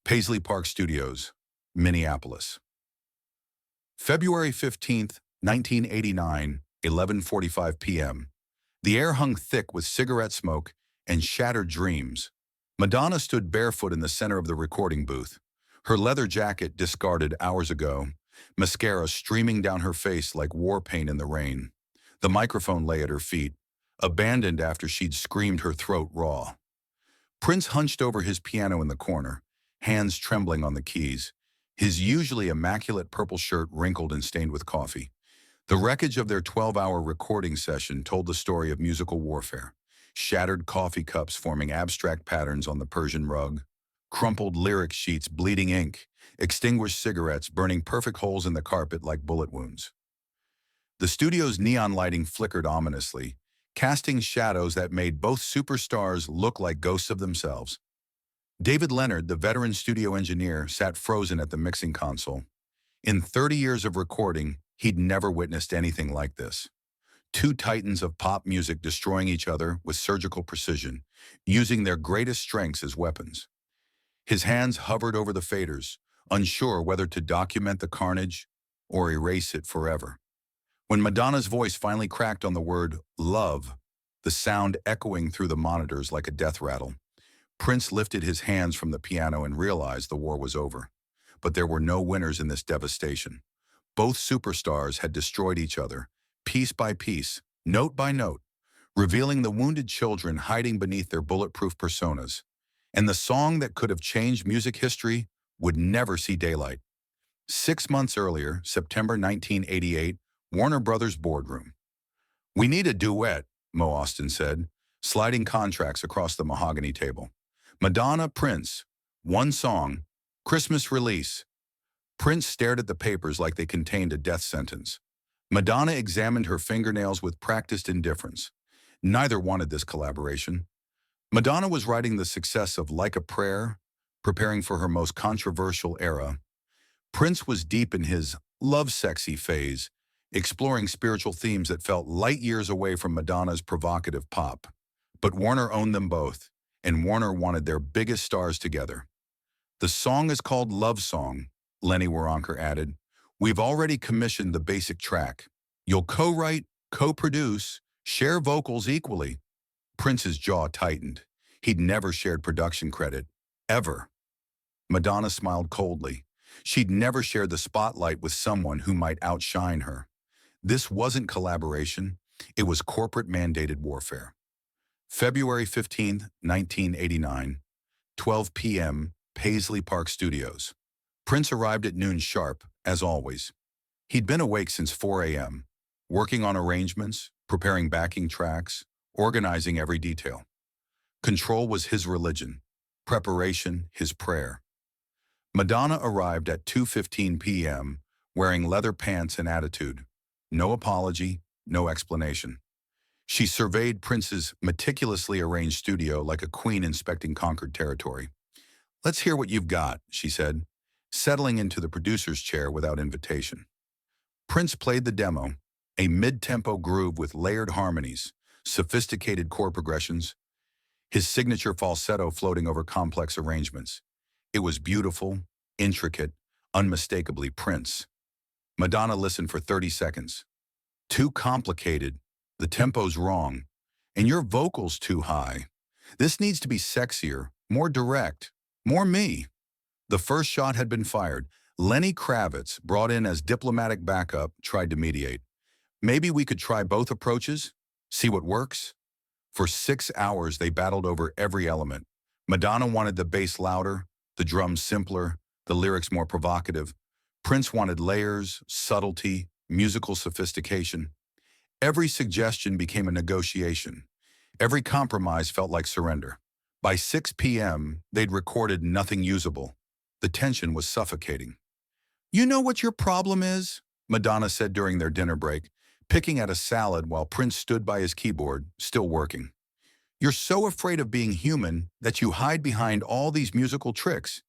Paisley Park Studios, Minneapolis. February 15th, 1989, 11:45 p.m. The air hung thick with cigarette smoke and shattered dreams. Madonna stood barefoot in the center of the recording booth, her leather jacket discarded hours ago, mascara streaming down her face like war paint in the rain. The microphone lay at her feet, abandoned after she'd screamed her throat raw. Prince hunched over his piano in the corner, hands trembling on the keys, his usually immaculate purple shirt wrinkled and stained with coffee. The wreckage of their 12-hour recording session told the story of musical warfare. Shattered coffee cups forming abstract patterns on the Persian rug, crumpled lyric sheets bleeding ink, extinguished cigarettes burning perfect holes in the carpet like bullet wounds. The studio's neon lighting flickered ominously, casting shadows that made both superstars look like ghosts of themselves. David Leonard, the veteran studio engineer, sat frozen at the mixing console. In 30 years of recording, he'd never witnessed anything like this. Two titans of pop music destroying each other with surgical precision, using their greatest strengths as weapons. His hands hovered over the faders, unsure whether to document the carnage or erase it forever. When Madonna's voice finally cracked on the word love, the sound echoing through the monitors like a death rattle, Prince lifted his hands from the piano and realized the war was over. But there were no winners in this devastation. Both superstars had destroyed each other, piece by piece, note by note, revealing the wounded children hiding beneath their bulletproof personas. And the song that could have changed music history would never see daylight. 6 months earlier, September 1988, Warner Brothers boardroom. "We need a duet," Mo Austin said, sliding contracts across the mahogany table. "Madonna, Prince, one song, Christmas release." Prince stared at the papers like they contained a death sentence. Madonna examined her fingernails with practiced indifference. Neither wanted this collaboration. Madonna was writing the success of Like a Prayer, preparing for her most controversial era. Prince was deep in his love-sexy phase, exploring spiritual themes that felt light years away from Madonna's provocative pop. But Warner owned them both, and Warner wanted their biggest stars together. "The song is called Love Song," Lenny Waronker added. "We've already commissioned the basic track. You'll co-write, co-produce, share vocals equally." Prince's jaw tightened. He'd never shared production credit, ever. Madonna smiled coldly. She'd never shared the spotlight with someone who might outshine her. This wasn't collaboration, it was corporate-mandated warfare. February 15th, 1989, 12 p.m., Paisley Park Studios. Prince arrived at noon sharp, as always. He'd been awake since 4 a.m., working on arrangements, preparing backing tracks, organizing every detail. Control was his religion, preparation his prayer. Madonna arrived at 2:15 p.m., wearing leather pants and attitude. No apology, no explanation. She surveyed Prince's meticulously arranged studio like a queen inspecting conquered territory. "Let's hear what you've got," she said, settling into the producer's chair without invitation. Prince played the demo, a mid-tempo groove with layered harmonies, sophisticated chord progressions, his signature falsetto floating over complex arrangements. It was beautiful, intricate, unmistakably Prince. Madonna listened for 30 seconds. "Too complicated. The tempo's wrong. And your vocal's too high. This needs to be sexier, more direct, more me." The first shot had been fired. Lenny Kravitz, brought in as diplomatic backup, tried to mediate. "Maybe we could try both approaches? See what works?" For 6 hours, they battled over every element. Madonna wanted the bass louder, the drums simpler, the lyrics more provocative. Prince wanted layers, subtlety, musical sophistication. Every suggestion became a negotiation. Every compromise felt like surrender. By 6 p.m., they'd recorded nothing usable. The tension was suffocating. "You know what your problem is?" Madonna said during their dinner break, picking at a salad while Prince stood by his keyboard, still working. "You're so afraid of being human that you hide behind all these musical tricks.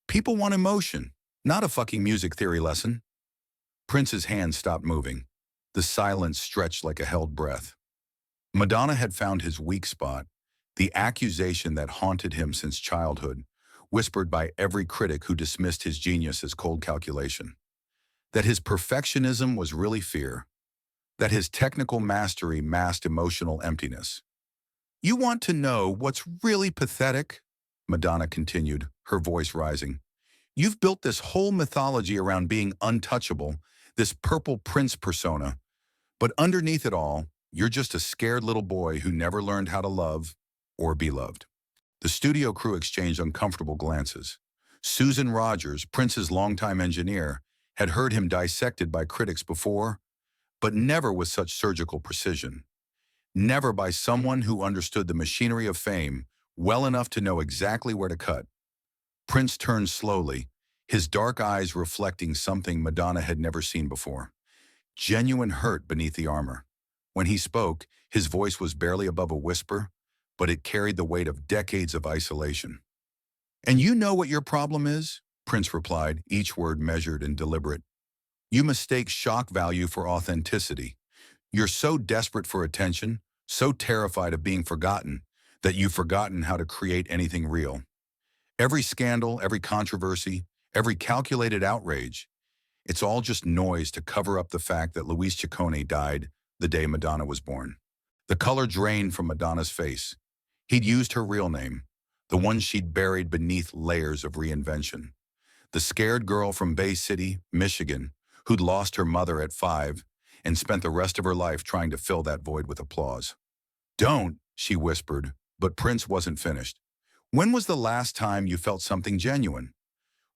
People want emotion, not a fucking music theory lesson." Prince's hand stopped moving. The silence stretched like a held breath. Madonna had found his weak spot, the accusation that haunted him since childhood. whispered by every critic who dismissed his genius as cold calculation. That his perfectionism was really fear. That his technical mastery masked emotional emptiness. "You want to know what's really pathetic?" Madonna continued, her voice rising. "You've built this whole mythology around being untouchable, this purple prince persona, but underneath it all, you're just a scared little boy who never learned how to love or be loved." The studio crew exchanged uncomfortable glances. Susan Rogers, Prince's longtime engineer, had heard him dissected by critics before, but never with such surgical precision. Never by someone who understood the machinery of fame well enough to know exactly where to cut. Prince turned slowly, his dark eyes reflecting something Madonna had never seen before. Genuine hurt beneath the armor. When he spoke, his voice was barely above a whisper, but it carried the weight of decades of isolation. "And you know what your problem is?" Prince replied, each word measured and deliberate. "You mistake shock value for authenticity. You're so desperate for attention, so terrified of being forgotten, that you've forgotten how to create anything real. Every scandal, every controversy, every calculated outrage, it's all just noise to cover up the fact that Luis Ciccone died the day Madonna was born." The color drained from Madonna's face. He'd used her real name, the one she'd buried beneath layers of reinvention. The scared girl from Bay City, Michigan, who'd lost her mother at 5 and spent the rest of her life trying to fill that void with applause. "Don't," she whispered, but Prince wasn't finished. "When was the last time you felt something genuine?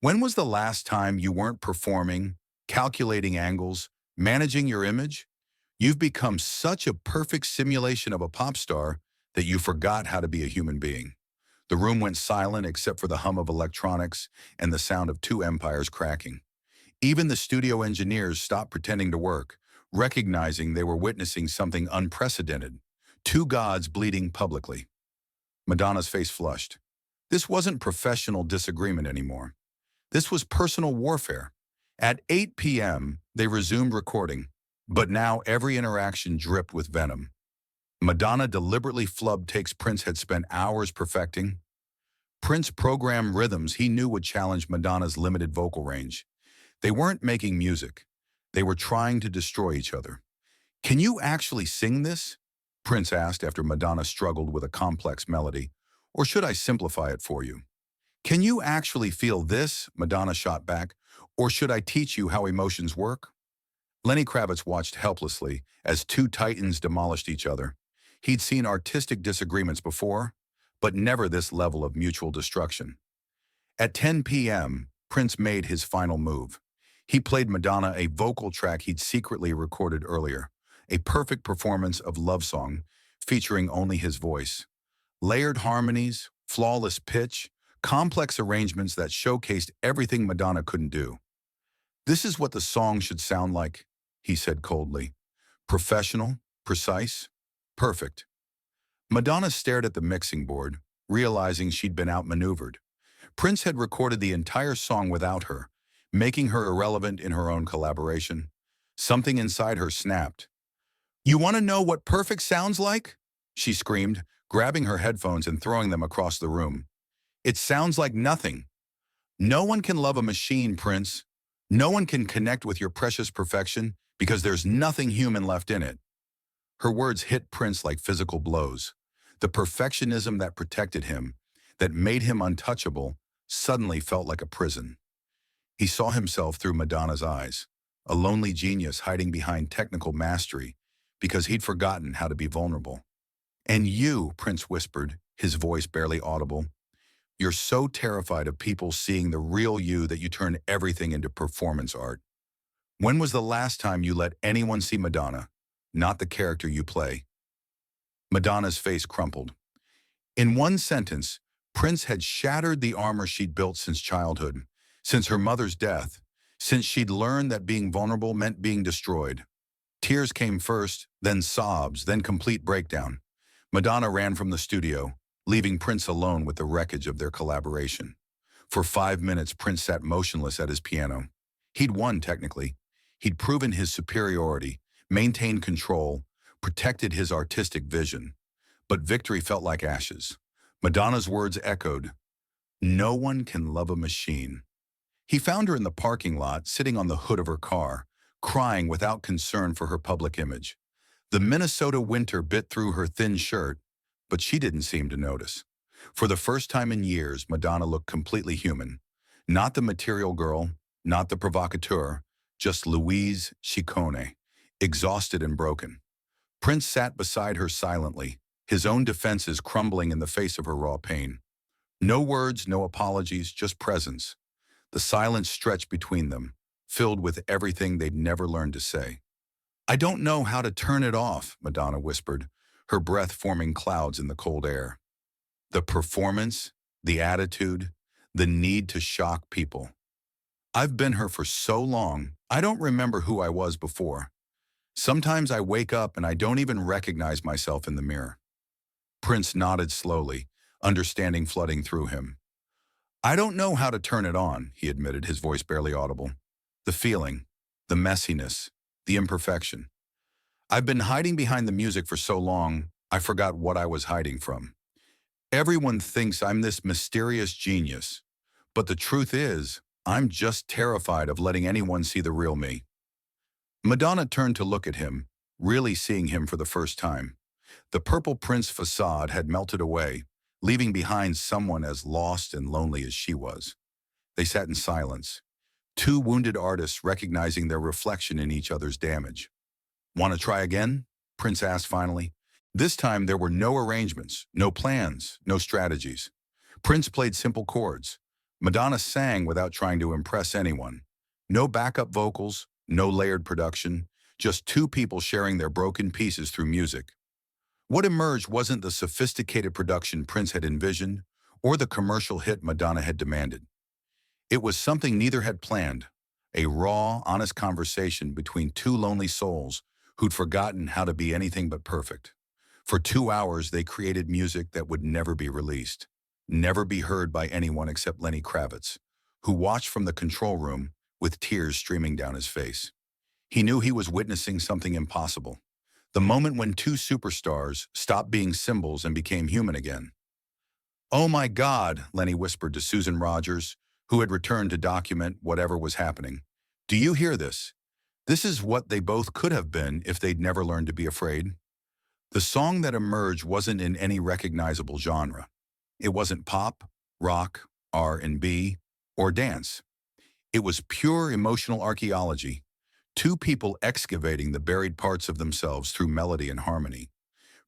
When was the last time you weren't performing, calculating angles, managing your image? You've become such a perfect simulation of a pop star that you forgot how to be a human being." The room went silent except for the hum of electronics and the sound of two empires cracking. Even the studio engineers stopped pretending to work, recognizing they were witnessing something unprecedented. Two gods bleeding publicly. Madonna's face flushed. This wasn't professional disagreement anymore. This was personal warfare. At 8 p.m., they resumed recording, but now every interaction dripped with venom. Madonna deliberately flubbed takes Prince had spent hours perfecting. Prince programmed rhythms he knew would challenge Madonna's limited vocal range. They weren't making music. They were trying to destroy each other. "Can you actually sing this?" Prince asked after Madonna struggled with a complex melody. "Or should I simplify it for you?" "Can you actually feel this?" Madonna shot back. "Or should I teach you how emotions work?" Lenny Kravitz watched helplessly as two titans demolished each other. He'd seen artistic disagreements before, but never this level of mutual destruction. At 10 p.m., Prince made his final move. He played Madonna a vocal track he'd secretly recorded earlier, a perfect performance of Love Song, featuring only his voice. Layered harmonies, flawless pitch, complex arrangements that showcased everything Madonna couldn't do. "This is what the song should sound like," he said coldly. "Professional, precise, perfect." Madonna stared at the mixing board, realizing she'd been outmaneuvered. Prince had recorded the entire song without her, making her irrelevant in her own collaboration. Something inside her snapped. "You want to know what perfect sounds like?" she screamed, grabbing her headphones and throwing them across the room. "It sounds like nothing. No one can love a machine, Prince. No one can connect with your precious perfection because there's nothing human left in it." Her words hit Prince like physical blows. The perfectionism that protected him, that made him untouchable, suddenly felt like a prison. He saw himself through Madonna's eyes, a lonely genius hiding behind technical mastery because he'd forgotten how to be vulnerable. "And you," Prince whispered, his voice barely audible, "you're so terrified of people seeing the real you that you turn everything into performance art. When was the last time you let anyone see Madonna, not the character you play?" Madonna's face crumpled. In one sentence, Prince had shattered the armor she'd built since childhood, since her mother's death, since she'd learned that being vulnerable meant being destroyed. Tears came first, then sobs, then complete breakdown. Madonna ran from the studio, leaving Prince alone with the wreckage of their collaboration. For 5 minutes, Prince sat motionless at his piano. He'd won, technically. He'd proven his superiority, maintained control, protected his artistic vision. But victory felt like ashes. Madonna's words echoed, No one can love a machine. He found her in the parking lot, sitting on the hood of her car, crying without concern for her public image. The Minnesota winter bit through her thin shirt, but she didn't seem to notice. For the first time in years, Madonna looked completely human. Not the material girl, not the provocateur, just Louise Ciccone, exhausted and broken. Prince sat beside her silently, his own defenses crumbling in the face of her raw pain. No words, no apologies, just presence. The silence stretched between them, filled with everything they'd never learned to say. "I don't know how to turn it off," Madonna whispered, her breath forming clouds in the cold air. The performance, the attitude, the need to shock people. I've been her for so long, I don't remember who I was before. Sometimes I wake up and I don't even recognize myself in the mirror. Prince nodded slowly, understanding flooding through him. "I don't know how to turn it on," he admitted, his voice barely audible. "The feeling, the messiness, the imperfection. I've been hiding behind the music for so long, I forgot what I was hiding from. Everyone thinks I'm this mysterious genius, but the truth is, I'm just terrified of letting anyone see the real me." Madonna turned to look at him, really seeing him for the first time. The Purple Prince facade had melted away, leaving behind someone as lost and lonely as she was. They sat in silence, two wounded artists recognizing their reflection in each other's damage. "Want to try again?" Prince asked finally. This time there were no arrangements, no plans, no strategies. Prince played simple chords. Madonna sang without trying to impress anyone. No backup vocals, no layered production, just two people sharing their broken pieces through music. What emerged wasn't the sophisticated production Prince had envisioned or the commercial hit Madonna had demanded. It was something neither had planned, a raw, honest conversation between two lonely souls who'd forgotten how to be anything but perfect. For 2 hours, they created music that would never be released, never be heard by anyone except Lenny Kravitz, who watched from the control room with tears streaming down his face. He knew he was witnessing something impossible, the moment when two superstars stopped being symbols and became human again. "Oh my God," Lenny whispered to Susan Rogers, who had returned to document whatever was happening. "Do you hear this? This is what they both could have been if they'd never learned to be afraid." The song that emerged wasn't in any recognizable genre. It wasn't pop, rock, R&B, or dance. It was pure emotional archaeology, two people excavating the buried parts of themselves through melody and harmony.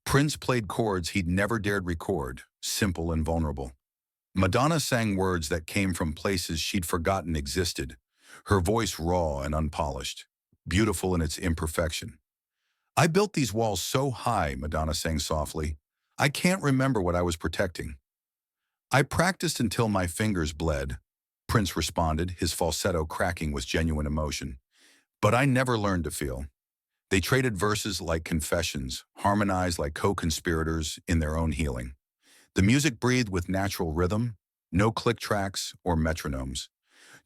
Prince played chords he'd never dared record, simple and vulnerable. Madonna sang words that came from places she'd forgotten existed, her voice raw and unpolished, beautiful in its imperfection. "I built these walls so high," Madonna sang softly, "I can't remember what I was protecting." "I practiced until my fingers bled," Prince responded, his falsetto cracking with genuine emotion. "But I never learned to feel." They traded verses like confessions, harmonized like co-conspirators in their own healing. The music breathed with natural rhythm, no click tracks or metronomes.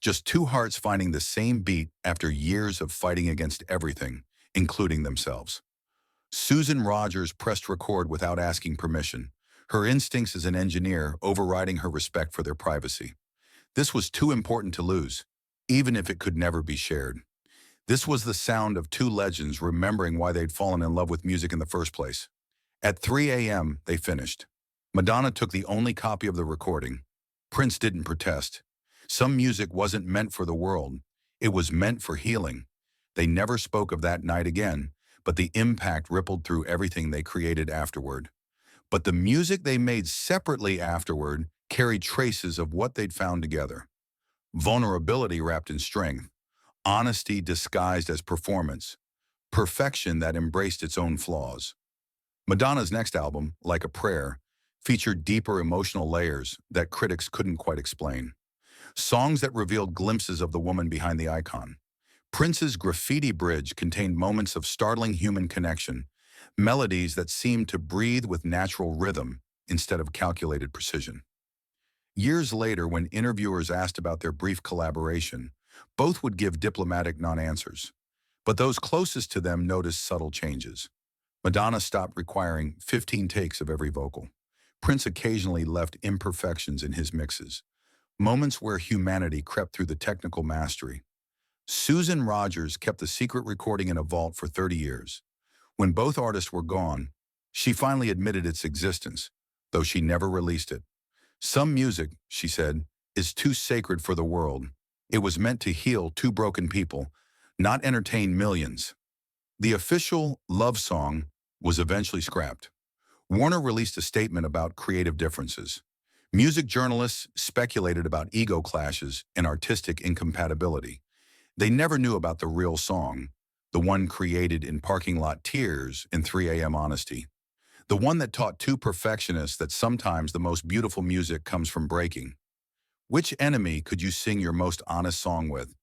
Just two hearts finding the same beat after years of fighting against everything, including themselves. Susan Rogers pressed record without asking permission, her instincts as an engineer overriding her respect for their privacy. This was too important to lose, even if it could never be shared. This was the sound of two legends remembering why they'd fallen in love with music in the first place. At 3 a.m., they finished. Madonna took the only copy of the recording. Prince didn't protest. Some music wasn't meant for the world. It was meant for healing. They never spoke of that night again, but the impact rippled through everything they created afterward. But the music they made separately afterward carried traces of what they'd found together. Vulnerability wrapped in strength, honesty disguised as performance, perfection that embraced its own flaws. Madonna's next album, Like a Prayer, featured deeper emotional layers that critics couldn't quite explain. Songs that revealed glimpses of the woman behind the icon. Prince's Graffiti Bridge contained moments of startling human connection, melodies that seemed to breathe with natural rhythm instead of calculated precision. Years later, when interviewers asked about their brief collaboration, both would give diplomatic non-answers. But those closest to them noticed subtle changes. Madonna stopped requiring 15 takes of every vocal. Prince occasionally left imperfections in his mixes, moments where humanity crept through the technical mastery. Susan Rogers kept the secret recording in a vault for 30 years. When both artists were gone, she finally admitted its existence, though she never released it. Some music, she said, is too sacred for the world. It was meant to heal two broken people, not entertain millions. The official love song was eventually scrapped. Warner released a statement about creative differences. Music journalists speculated about ego clashes and artistic incompatibility. They never knew about the real song, the one created in parking lot tears and 3 a.m. honesty. The one that taught two perfectionists that sometimes the most beautiful music comes from breaking. Which enemy could you sing your most honest song with?